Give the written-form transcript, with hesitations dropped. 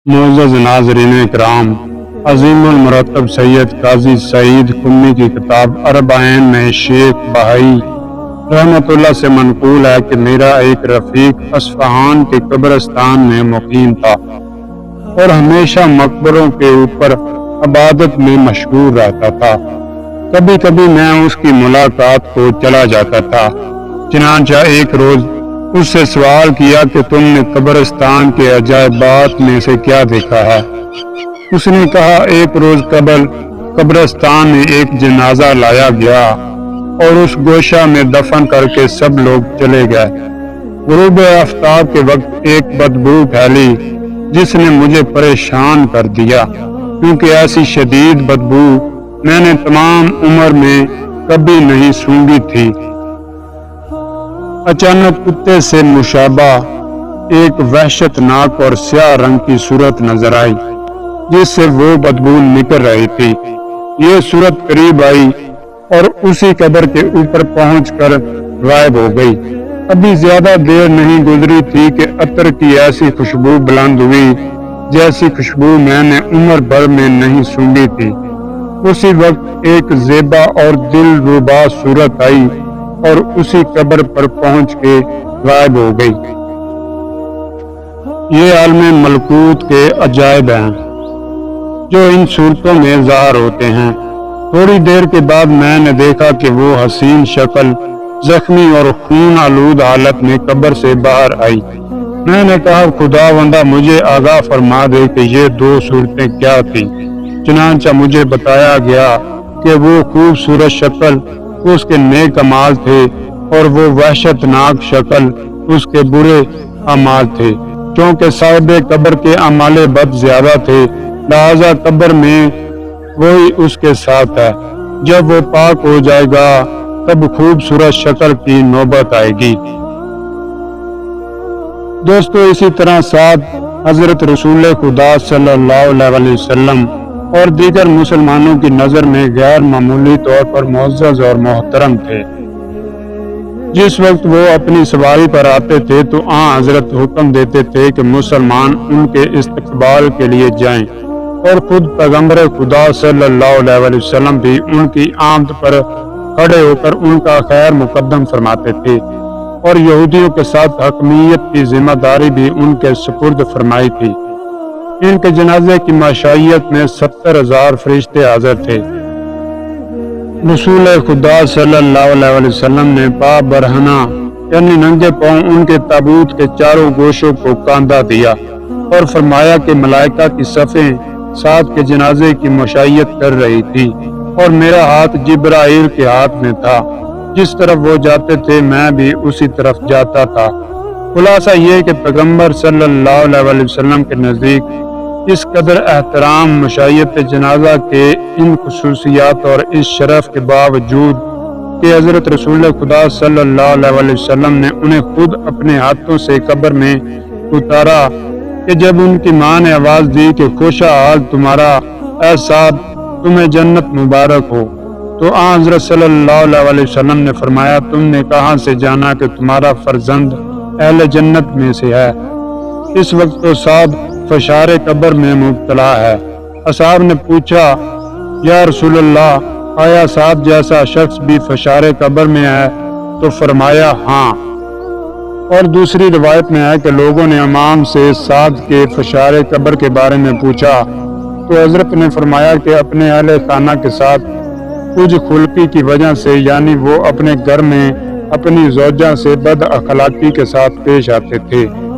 معزز ناظرین اکرام، عظیم المرتب سید قاضی سعید قمی کی کتاب اربعین میں شیخ بہائی رحمۃ اللہ سے منقول ہے کہ میرا ایک رفیق اصفہان کے قبرستان میں مقیم تھا اور ہمیشہ مقبروں کے اوپر عبادت میں مشغول رہتا تھا۔ کبھی کبھی میں اس کی ملاقات کو چلا جاتا تھا۔ چنانچہ ایک روز اس سے سوال کیا کہ تم نے قبرستان کے عجائبات میں سے کیا دیکھا ہے؟ اس نے کہا، ایک روز قبل قبرستان میں ایک جنازہ لایا گیا اور اس گوشہ میں دفن کر کے سب لوگ چلے گئے۔ غروب آفتاب کے وقت ایک بدبو پھیلی جس نے مجھے پریشان کر دیا، کیونکہ ایسی شدید بدبو میں نے تمام عمر میں کبھی نہیں سونگھی تھی۔ اچانک کتے سے مشابہ ایک وحشت ناک اور سیاہ رنگ کی صورت نظر آئی جس سے وہ بدبو نکل رہی تھی۔ یہ صورت قریب آئی اور اسی قبر کے اوپر پہنچ کر غائب ہو گئی۔ ابھی زیادہ دیر نہیں گزری تھی کہ عطر کی ایسی خوشبو بلند ہوئی جیسی خوشبو میں نے عمر بھر میں نہیں سونگھی تھی۔ اسی وقت ایک زیبا اور دل ربا صورت آئی اور اسی قبر پر پہنچ کے غائب ہو گئی۔ یہ عالم ملکوت کے عجائب ہیں جو ان صورتوں میں ظاہر ہوتے ہیں۔ تھوڑی دیر کے بعد میں نے دیکھا کہ وہ حسین شکل زخمی اور خون آلود حالت میں قبر سے باہر آئی۔ میں نے کہا، خداوندہ مجھے آگاہ فرما دے کہ یہ دو صورتیں کیا تھیں۔ چنانچہ مجھے بتایا گیا کہ وہ خوبصورت شکل اس کے نیک اعمال تھے اور وہ وحشت ناک شکل اس کے برے اعمال تھے۔ چونکہ صاحب قبر کے اعمال بد زیادہ تھے، لہذا قبر میں وہی اس کے ساتھ ہے۔ جب وہ پاک ہو جائے گا تب خوبصورت شکل کی نوبت آئے گی۔ دوستو، اسی طرح ساتھ حضرت رسول خدا صلی اللہ علیہ وسلم اور دیگر مسلمانوں کی نظر میں غیر معمولی طور پر معزز اور محترم تھے۔ جس وقت وہ اپنی سواری پر آتے تھے تو حضرت حکم دیتے تھے کہ مسلمان ان کے استقبال کے لیے جائیں، اور خود پیغمبر خدا صلی اللہ علیہ وسلم بھی ان کی آمد پر کھڑے ہو کر ان کا خیر مقدم فرماتے تھے، اور یہودیوں کے ساتھ حکمیت کی ذمہ داری بھی ان کے سپرد فرمائی تھی۔ ان کے جنازے کی مشیت میں 70,000 فرشتے حاضر تھے۔ رسول خدا صلی اللہ علیہ وسلم نے پا برہنہ یعنی ننگے پاؤں ان کے تابوت کے چاروں گوشوں کو کاندھا دیا اور فرمایا کہ ملائکہ کی صفیں ساتھ کے جنازے کی مشیت کر رہی تھی، اور میرا ہاتھ جبرائیل کے ہاتھ میں تھا۔ جس طرف وہ جاتے تھے میں بھی اسی طرف جاتا تھا۔ خلاصہ یہ کہ پیغمبر صلی اللہ علیہ وسلم کے نزدیک اس قدر احترام مشیت جنازہ کے ان خصوصیات اور اس شرف کے باوجود کہ حضرت رسول خدا صلی اللہ علیہ وسلم نے انہیں خود اپنے ہاتھوں سے قبر میں اتارا کہ جب ان کی ماں نے آواز دی کہ خوش حال تمہارا اے سعد، تمہیں جنت مبارک ہو، تو حضرت صلی اللہ علیہ وسلم نے فرمایا، تم نے کہاں سے جانا کہ تمہارا فرزند اہل جنت میں سے ہے؟ اس وقت تو سعد فشار قبر میں مبتلا ہے۔ اصحاب نے پوچھا، یا رسول اللہ، آیا سعد جیسا شخص بھی فشار قبر میں ہے؟ تو فرمایا، ہاں۔ اور دوسری روایت میں ہے کہ لوگوں نے امام سے سعد کے فشار قبر کے بارے میں پوچھا تو حضرت نے فرمایا کہ اپنے اہل خانہ کے ساتھ کچھ خلقی کی وجہ سے، یعنی وہ اپنے گھر میں اپنی زوجہ سے بد اخلاقی کے ساتھ پیش آتے تھے۔